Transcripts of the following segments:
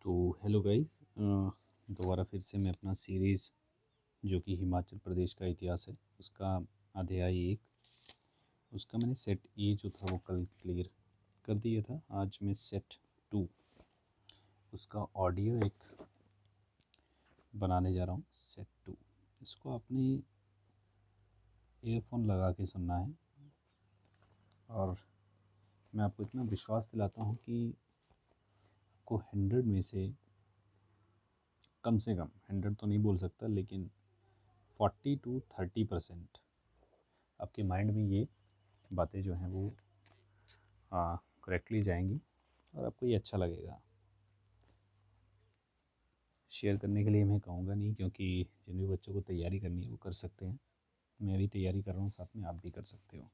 तो hello guys, दोबारा फिर से मैं अपना सीरीज़ जो कि हिमाचल प्रदेश का इतिहास है उसका अध्याय 1 उसका मैंने सेट ए जो था वो कल क्लियर कर दिया था। आज मैं सेट 2 उसका ऑडियो एक बनाने जा रहा हूँ। सेट 2 इसको आपने ईयरफोन लगा के सुनना है और मैं आपको इतना विश्वास दिलाता हूँ कि आपको 100 में से कम 100 तो नहीं बोल सकता, लेकिन 40 to 30% आपके माइंड में ये बातें जो हैं वो करेक्टली जाएंगी और आपको ये अच्छा लगेगा। शेयर करने के लिए मैं कहूँगा नहीं, क्योंकि जिन भी बच्चों को तैयारी करनी है वो कर सकते हैं। मैं भी तैयारी कर रहा हूँ, साथ में आप भी कर सकते हो।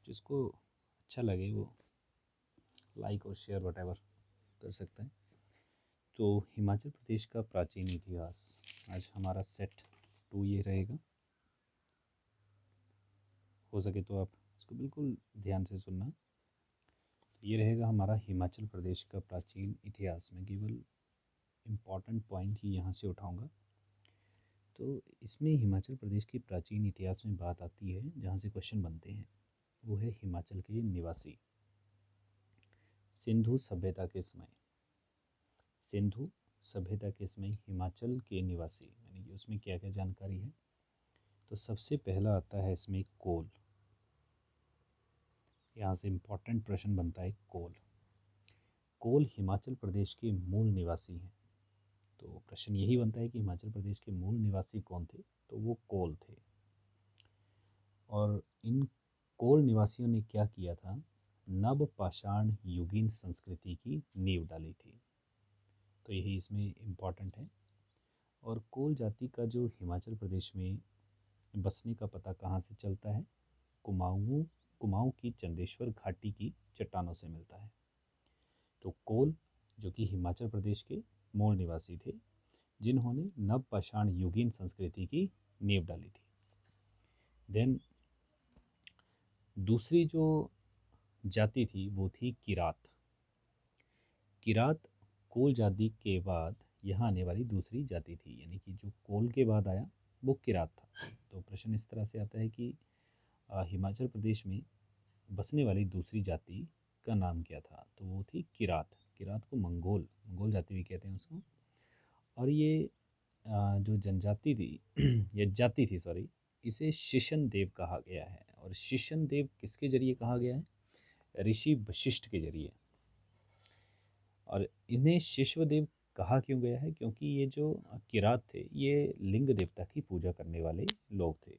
जिसको अच्छा लगे वो लाइक और शेयर वटेवर कर सकते हैं। तो हिमाचल प्रदेश का प्राचीन इतिहास, आज हमारा सेट 2 ये रहेगा। हो सके तो आप इसको बिल्कुल ध्यान से सुनना। ये रहेगा हमारा हिमाचल प्रदेश का प्राचीन इतिहास। में केवल इम्पॉर्टेंट पॉइंट ही यहाँ से उठाऊँगा। तो इसमें हिमाचल प्रदेश के प्राचीन इतिहास में बात आती है, जहाँ से क्वेश्चन बनते हैं वो है हिमाचल के निवासी। सिंधु सभ्यता के समय, सिंधु सभ्यता के समय हिमाचल के निवासी यानी कि उसमें क्या क्या जानकारी है। तो सबसे पहला आता है इसमें कोल। यहाँ से इम्पोर्टेंट प्रश्न बनता है कोल। कोल हिमाचल प्रदेश के मूल निवासी हैं। तो प्रश्न यही बनता है कि हिमाचल प्रदेश के मूल निवासी कौन थे, तो वो कोल थे। और इन कोल निवासियों ने क्या किया था, नव पाषाण युगीन संस्कृति की नींव डाली थी। तो यही इसमें इम्पॉर्टेंट है। और कोल जाति का जो हिमाचल प्रदेश में बसने का पता कहाँ से चलता है, कुमाऊँ कुमाऊँ की चंदेश्वर घाटी की चट्टानों से मिलता है। तो कोल जो कि हिमाचल प्रदेश के मूल निवासी थे, जिन्होंने नव पाषाण युगीन संस्कृति की नींव डाली थी। देन दूसरी जो जाति थी वो थी किरात। किरात कोल जाति के बाद यहाँ आने वाली दूसरी जाति थी, यानी कि जो कोल के बाद आया वो किरात था। तो प्रश्न इस तरह से आता है कि हिमाचल प्रदेश में बसने वाली दूसरी जाति का नाम क्या था, तो वो थी किरात। किरात को मंगोल मंगोल जाति भी कहते हैं उसको। और ये जो जनजाति थी या जाति थी, सॉरी, इसे शिशन देव कहा गया है। और शिशन देव किसके जरिए कहा गया है, ऋषि वशिष्ठ के जरिए। और इन्हें शिशवदेव कहा क्यों गया है, क्योंकि ये जो किरात थे ये लिंग देवता की पूजा करने वाले लोग थे।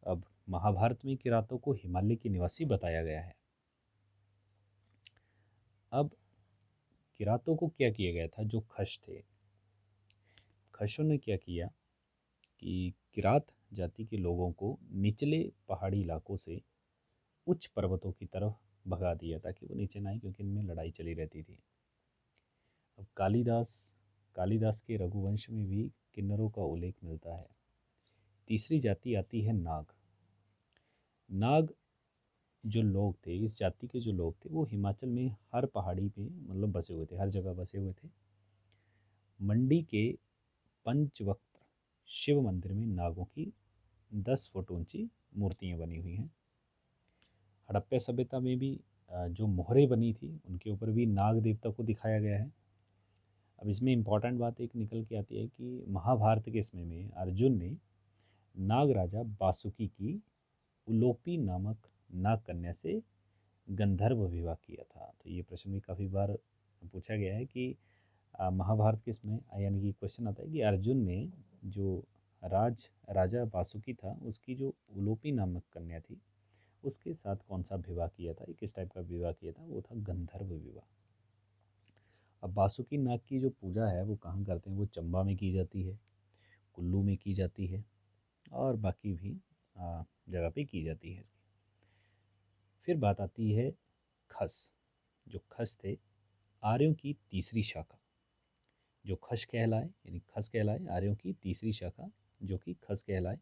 अब महाभारत में किरातों को हिमालय के निवासी बताया गया है। अब किरातों को क्या किया गया था, जो खश थे, खशों ने क्या किया कि किरात जाति के लोगों को निचले पहाड़ी इलाकों से उच्च पर्वतों की तरफ भगा दिया ताकि वो नीचे ना आए, क्योंकि इनमें लड़ाई चली रहती थी। अब कालिदास के रघुवंश में भी किन्नरों का उल्लेख मिलता है। तीसरी जाति आती है नाग। नाग जो लोग थे, इस जाति के जो लोग थे, वो हिमाचल में हर पहाड़ी पे मतलब बसे हुए थे, हर जगह बसे हुए थे। मंडी के पंचवक्त्र शिव मंदिर में नागों की 10 फुट ऊंची मूर्तियां बनी हुई हैं। हड़प्पा सभ्यता में भी जो मोहरें बनी थी उनके ऊपर भी नाग देवता को दिखाया गया है। अब इसमें इम्पॉर्टेंट बात एक निकल के आती है कि महाभारत के समय में अर्जुन ने नाग राजा वासुकी की उलोपी नामक नाग कन्या से गंधर्व विवाह किया था। तो ये प्रश्न भी काफ़ी बार पूछा गया है कि महाभारत के इसमें यानी कि क्वेश्चन आता है कि अर्जुन ने जो राजा वासुकी था उसकी जो उलोपी नामक कन्या थी उसके साथ कौन सा विवाह किया था, किस टाइप का विवाह किया था, वो था गंधर्व विवाह। अब वासुकी नाग की जो पूजा है वो कहाँ करते हैं, वो चंबा में की जाती है, कुल्लू में की जाती है और बाकी भी जगह पे की जाती है। फिर बात आती है खस। जो खस थे आर्यों की तीसरी शाखा, जो खस कहलाए यानी खस कहलाए आर्यों की तीसरी शाखा, जो कि खस कहलाए,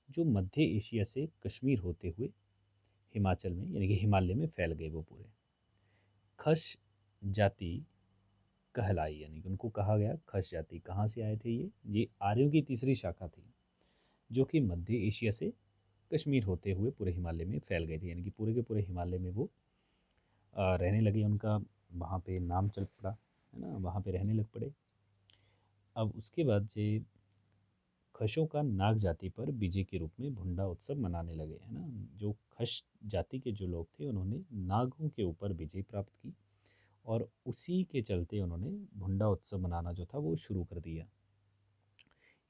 जो मध्य एशिया से कश्मीर होते हुए हिमाचल में यानी कि हिमालय में फैल गए वो पूरे। खस जाति कहलाई, यानी कि उनको कहा गया खश जाति। कहाँ से आए थे ये आर्यों की तीसरी शाखा थी, जो कि मध्य एशिया से कश्मीर होते हुए पूरे हिमालय में फैल गए थे, यानी कि पूरे के पूरे हिमालय में वो रहने लगे। उनका वहाँ पे नाम चल पड़ा, है ना, वहाँ पे रहने लग पड़े। अब उसके बाद से खशों का नाग जाति पर विजय के रूप में भुंडा उत्सव मनाने लगे, है ना। जो खश जाति के जो लोग थे उन्होंने नागों के ऊपर विजय प्राप्त की, और उसी के चलते उन्होंने भुंडा उत्सव मनाना जो था वो शुरू कर दिया।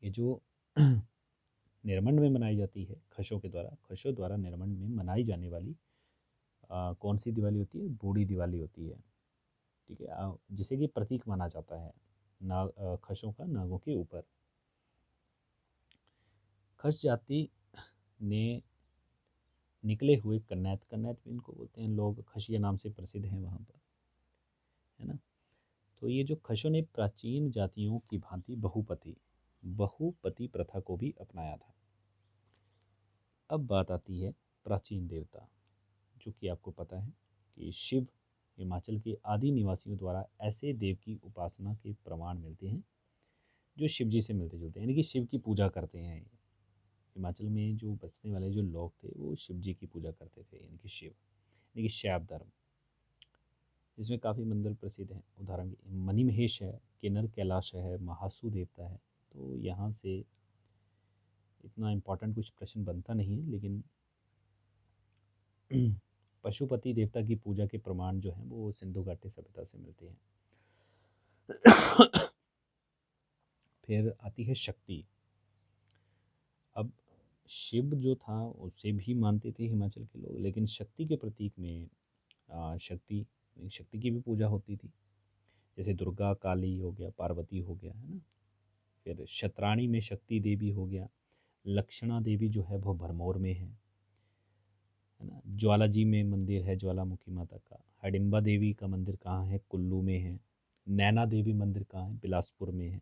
ये जो निर्मंड में मनाई जाती है खशों के द्वारा, खशों द्वारा निर्मंड में मनाई जाने वाली कौन सी दिवाली होती है? बूढ़ी दिवाली होती है, ठीक है। जिसे कि प्रतीक माना जाता है खशों का नागों के ऊपर। खश जाति ने निकले हुए कन्नैत, कन्नैत भी इनको बोलते हैं लोग, खशिया नाम से प्रसिद्ध हैं वहाँ पर, है ना। तो ये जो खशों ने प्राचीन जातियों की भांति बहुपति प्रथा को भी अपनाया था। अब बात आती है प्राचीन देवता, जो कि आपको पता है कि शिव, हिमाचल के आदि निवासियों द्वारा ऐसे देव की उपासना के प्रमाण मिलते हैं जो शिव जी से मिलते जुलते हैं, यानी कि शिव की पूजा करते हैं। हिमाचल में जो बसने वाले जो लोग थे वो शिव जी की पूजा करते थे, यानी कि शिव, यानी कि शैव धर्म, जिसमें काफ़ी मंदिर प्रसिद्ध हैं। उदाहरण मणिमहेश है, किन्नर कैलाश है, महासू देवता है। तो यहाँ से इतना इम्पोर्टेंट कुछ प्रश्न बनता नहीं है, लेकिन पशुपति देवता की पूजा के प्रमाण जो हैं वो सिंधु घाटी सभ्यता से मिलते हैं। फिर आती है शक्ति। अब शिव जो था उसे भी मानते थे हिमाचल के लोग, लेकिन शक्ति के प्रतीक में शक्ति शक्ति की भी पूजा होती थी। जैसे दुर्गा, काली हो गया, पार्वती हो गया, है ना। फिर शतराणी में शक्ति देवी हो गया, लक्षणा देवी जो है वो भरमौर में है ना। ज्वाला जी में मंदिर है ज्वालामुखी माता का। हडिम्बा देवी का मंदिर कहाँ है? कुल्लू में है। नैना देवी मंदिर कहाँ है? बिलासपुर में है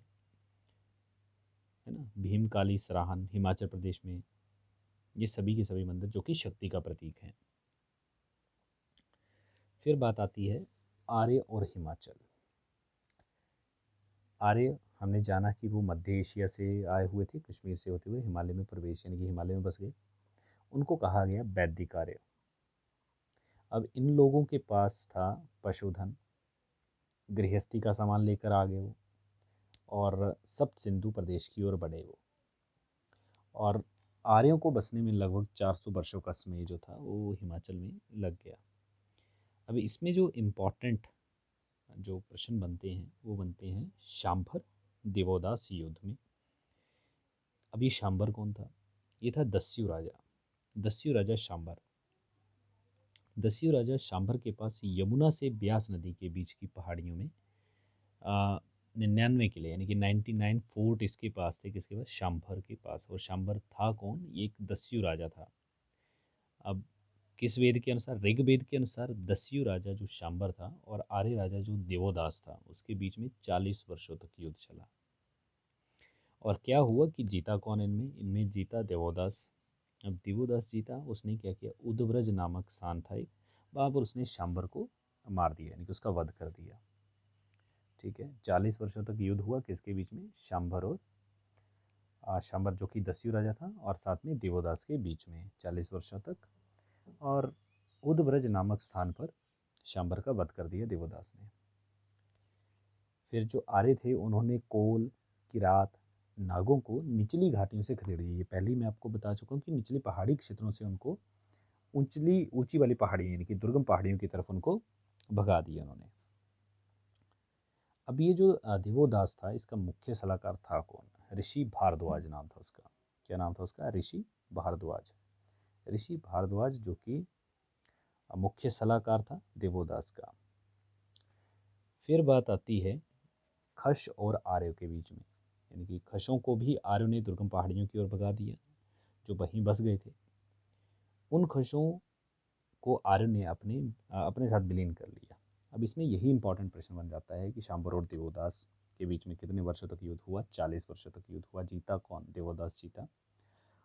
ना। भीम काली सराहन हिमाचल प्रदेश में। ये सभी के सभी मंदिर जो कि शक्ति का प्रतीक हैं। फिर बात आती है आर्य और हिमाचल। आर्य हमने जाना कि वो मध्य एशिया से आए हुए थे, कश्मीर से होते हुए हिमालय में प्रवेश, यानी कि हिमालय में बस गए। उनको कहा गया वैदिक आर्य। अब इन लोगों के पास था पशुधन, गृहस्थी का सामान लेकर आ गए वो, और सब सिंधु प्रदेश की ओर बढ़े वो। और आर्यों को बसने में लगभग 400 वर्षों का समय जो था वो हिमाचल में लग गया। अब इसमें जो इम्पोर्टेंट जो प्रश्न बनते हैं वो बनते हैं शांभर देवोदास युद्ध में। अब ये शांभर कौन था? ये था दस्यु राजा, दस्यु राजा शांभर। दस्यु राजा शांभर के पास यमुना से ब्यास नदी के बीच की पहाड़ियों में 99 किले, यानी कि 99 फोर्ट इसके पास थे। किसके पास? शांभर के पास। और शांभर था कौन? ये एक दस्यु राजा था। अब किस वेद के अनुसार? ऋग्वेद के अनुसार दस्यु राजा जो शांभर था और आर्य राजा जो देवोदास था, उसके बीच में 40 वर्षों तक युद्ध चला। और क्या हुआ कि जीता कौन इनमें? इनमें जीता देवोदास। अब देवोदास जीता, उसने क्या किया? उदव्रज नामक स्थान था एक, वहाँ पर उसने शांभर को मार दिया, यानी कि उसका वध कर दिया। ठीक है, 40 वर्षों तक युद्ध हुआ किसके बीच में? शांभर और शांभर जो कि दस्यु राजा था, और साथ में देवोदास के बीच में 40 वर्षों तक। और उदव्रज नामक स्थान पर शांभर का वध कर दिया देवोदास ने। फिर जो आर्य थे उन्होंने कोल, किरात, नागों को निचली घाटियों से खदेड़ दिया। ये पहले ही मैं आपको बता चुका हूँ कि निचली पहाड़ी क्षेत्रों से उनको ऊंची वाली पहाड़ी, यानी कि दुर्गम पहाड़ियों की तरफ उनको भगा दिया उन्होंने। अब ये जो देवोदास था, इसका मुख्य सलाहकार था कौन? ऋषि भारद्वाज नाम था उसका। क्या नाम था उसका? ऋषि भारद्वाज। ऋषि भारद्वाज जो कि मुख्य सलाहकार था देवोदास का। फिर बात आती है खश और आर्यों के बीच में, यानी कि खशों को भी आर्यों ने दुर्गम पहाड़ियों की ओर भगा दिया, जो वहीं बस गए थे। उन खशों को आर्यों ने अपने साथ विलीन कर लिया। अब इसमें यही इंपॉर्टेंट प्रश्न बन जाता है कि शांभर और देवोदास के बीच में कितने वर्षों तक युद्ध हुआ? 40 वर्षों तक युद्ध हुआ। जीता कौन? देवोदास जीता।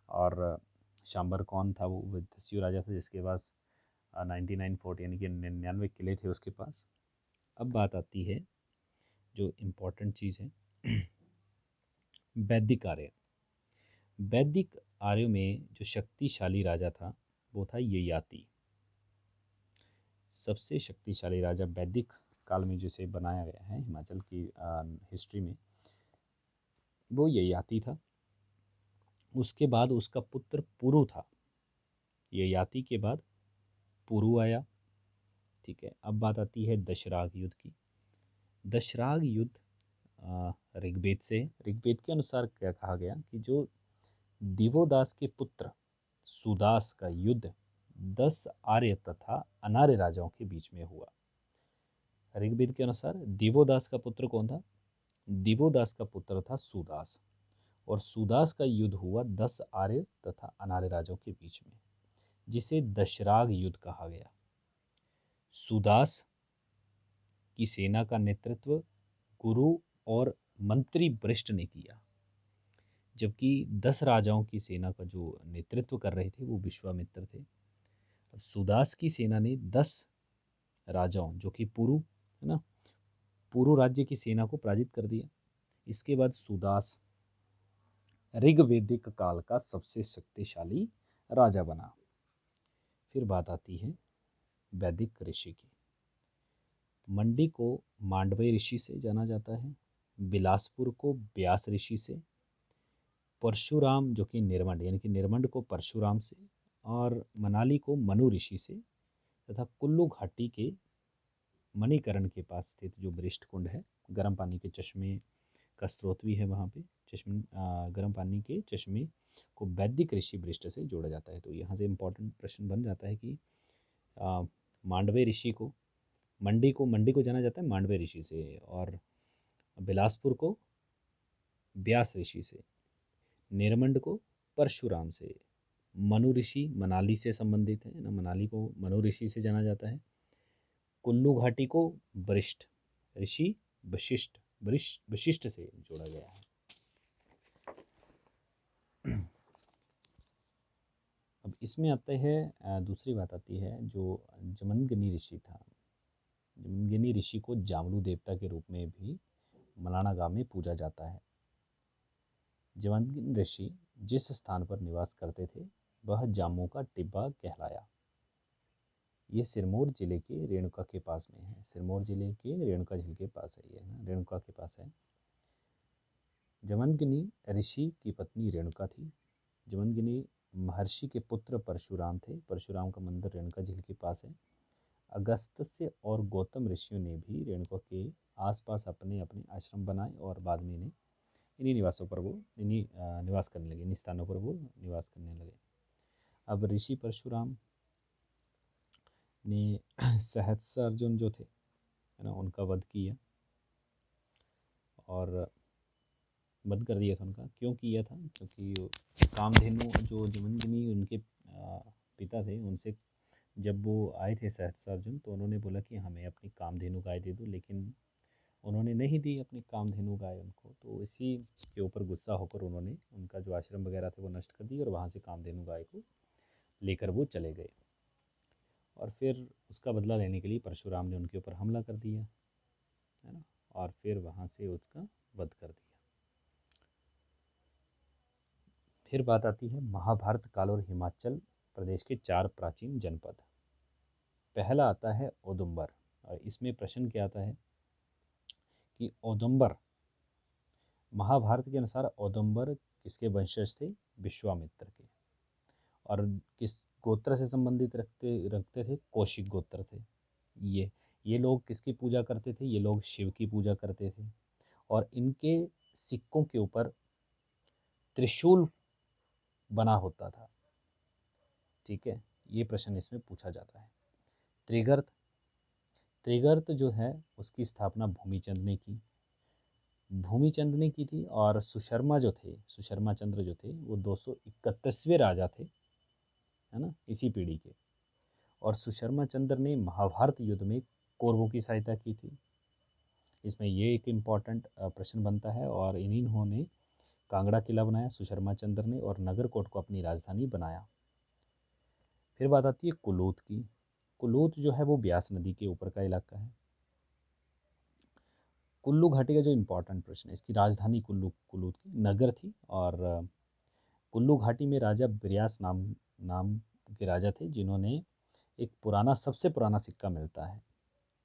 और शांभर कौन था? वो दस्यु राजा था जिसके पास 99 फोर्ट, यानी कि 99 किले थे उसके पास। अब बात आती है जो इम्पोर्टेंट चीज़ है, वैदिक आर्य। वैदिक आर्यों में जो शक्तिशाली राजा था वो था ययाति। सबसे शक्तिशाली राजा वैदिक काल में जिसे बनाया गया है हिमाचल की हिस्ट्री में, वो ययाति था। उसके बाद उसका पुत्र पुरु था। ययाति के बाद पुरु आया। ठीक है, अब बात आती है दशराग युद्ध की। दशराग युद्ध ऋग्वेद से, ऋग्वेद के अनुसार क्या कहा गया कि जो दिवोदास के पुत्र सुदास का युद्ध 10 आर्य तथा अनार्य राजाओं के बीच में हुआ। ऋग्वेद के अनुसार दिवोदास का पुत्र कौन था? दिवोदास का पुत्र था सुदास, और सुदास का युद्ध हुआ 10 आर्य तथा अनार्य राजाओं के बीच में, जिसे दशराग युद्ध कहा गया। सुदास की सेना का नेतृत्व गुरु और मंत्री वरिष्ठ ने किया, जबकि 10 राजाओं की सेना का जो नेतृत्व कर रहे थे वो विश्वामित्र थे। अब सुदास की सेना ने 10 राजाओं, जो कि पुरु है ना, पुरु राज्य की सेना को पराजित कर दिया। इसके बाद सुदास ऋग्वेदिक काल का सबसे शक्तिशाली राजा बना। फिर बात आती है वैदिक ऋषि की। मंडी को मांडव्य ऋषि से जाना जाता है, बिलासपुर को व्यास ऋषि से, परशुराम जो कि निर्मंड यानी कि निर्मंड को परशुराम से, और मनाली को मनु ऋषि से, तथा कुल्लू घाटी के मणिकरण के पास स्थित जो वरिष्ठ कुंड है, गर्म पानी के चश्मे का स्रोत भी है वहाँ पे, गर्म पानी के चश्मे को वैदिक ऋषि वरिष्ठ से जोड़ा जाता है। तो यहाँ से इम्पोर्टेंट प्रश्न बन जाता है कि मांडव्य ऋषि को, मंडी को जाना जाता है मांडव्य ऋषि से, और बिलासपुर को व्यास ऋषि से, निर्मंड को परशुराम से, मनु ऋषि मनाली से संबंधित है ना, मनाली को मनु ऋषि से जाना जाता है, कुल्लू घाटी को वरिष्ठ ऋषि वशिष्ठ से जोड़ा गया है। अब इसमें आते हैं, दूसरी बात आती है जो जमनगिनी ऋषि था। जमनगिनी ऋषि को जामलू देवता के रूप में भी मलाना गांव में पूजा जाता है। जमनगिनी ऋषि जिस स्थान पर निवास करते थे वह जामू का टिब्बा कहलाया। ये सिरमौर जिले के रेणुका के पास में है। सिरमौर जिले के रेणुका झील के पास है ये, ना रेणुका के पास है। जमनगिनी ऋषि की पत्नी रेणुका थी। जमनगिनी महर्षि के पुत्र परशुराम थे। परशुराम का मंदिर रेणुका झील के पास है। अगस्त्य और गौतम ऋषियों ने भी रेणुका के आसपास अपने अपने आश्रम बनाए, और बाद में इन्हीं निवासों पर वो निवास करने लगे, इन्हीं स्थानों पर वो निवास करने लगे। अब ऋषि परशुराम ने सहस्त्रार्जुन जो थे है ना, उनका वध किया, और वध कर दिया था उनका। क्यों किया था? क्योंकि कामधेनु जो जमनगिनी उनके पिता थे, उनसे जब वो आए थे सहस्त्रार्जुन, तो उन्होंने बोला कि हमें अपनी कामधेनु गाय दे दो, लेकिन उन्होंने नहीं दी अपनी कामधेनु गाय उनको। तो इसी के ऊपर गुस्सा होकर उन्होंने उनका जो आश्रम वगैरह थे वो नष्ट कर दिए, और वहाँ से कामधेनु गाय को लेकर वो चले गए। और फिर उसका बदला लेने के लिए परशुराम ने उनके ऊपर हमला कर दिया, है ना, और फिर वहाँ से उसका वध कर दिया। फिर बात आती है महाभारत काल और हिमाचल प्रदेश के 4 प्राचीन जनपद। पहला आता है औदुंबर, और इसमें प्रश्न क्या आता है कि औदुंबर, महाभारत के अनुसार औदुंबर किसके वंशज थे? विश्वामित्र के। और किस गोत्र से संबंधित रखते थे? कौशिक गोत्र थे। ये लोग किसकी पूजा करते थे? ये लोग शिव की पूजा करते थे, और इनके सिक्कों के ऊपर त्रिशूल बना होता था। ठीक है, ये प्रश्न इसमें पूछा जाता है। त्रिगर्त, त्रिगर्त जो है उसकी स्थापना भूमिचंद ने की। भूमिचंद ने की थी, और सुशर्मा जो थे, सुशर्मा चंद्र जो थे, वो 231वें राजा थे, है ना, इसी पीढ़ी के। और सुशर्मा चंद्र ने महाभारत युद्ध में कौरवों की सहायता की थी। इसमें ये एक इम्पॉर्टेंट प्रश्न बनता है, और इन्होंने कांगड़ा किला बनाया सुशर्मा चंद्र ने, और नगरकोट को अपनी राजधानी बनाया। फिर बात आती है कुलूत की। कुलूत जो है वो ब्यास नदी के ऊपर का इलाका है। कुल्लू घाटी का जो इम्पोर्टेंट प्रश्न है, इसकी राजधानी कुल्लू की नगर थी। और कुल्लू घाटी में राजा ब्रियास नाम नाम के राजा थे, जिन्होंने एक पुराना सबसे पुराना सिक्का मिलता है।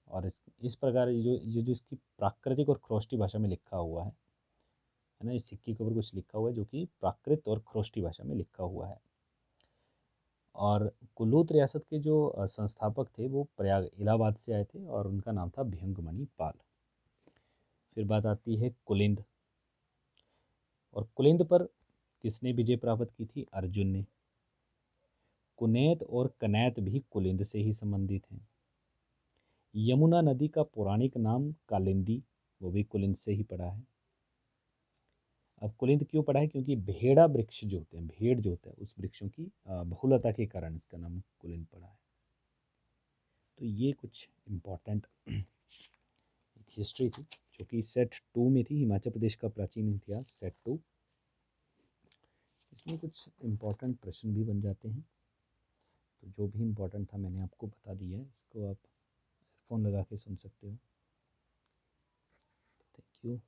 और इस प्रकार ये जो इसकी प्राकृतिक और ख्रोष्टी भाषा में लिखा हुआ है ना, इस सिक्के के ऊपर कुछ लिखा हुआ है जो कि प्राकृत और ख्रोष्टी भाषा में लिखा हुआ है। और कुल्लूत रियासत के जो संस्थापक थे वो प्रयाग इलाहाबाद से आए थे और उनका नाम था भृंगमणि पाल। फिर बात आती है कुलिंद। और कुलिंद पर किसने विजय प्राप्त की थी? अर्जुन ने। कुनैत और कनैत भी कुलिंद से ही संबंधित हैं। यमुना नदी का पौराणिक नाम कालिंदी, वो भी कुलिंद से ही पड़ा है। अब कुलिंद क्यों पड़ा है? क्योंकि भेड़ा वृक्ष जो होते हैं, भेड़ जो होता है, उस वृक्षों की बहुलता के कारण इसका नाम कुलिंद पड़ा है। तो ये कुछ इम्पोर्टेंट हिस्ट्री थी जो कि सेट 2 में थी, हिमाचल प्रदेश का प्राचीन इतिहास सेट 2। इसमें कुछ इम्पोर्टेंट प्रश्न भी बन जाते हैं। तो जो भी इम्पोर्टेंट था मैंने आपको बता दिया है, इसको आप फ़ोन लगा के सुन सकते हो। Thank you.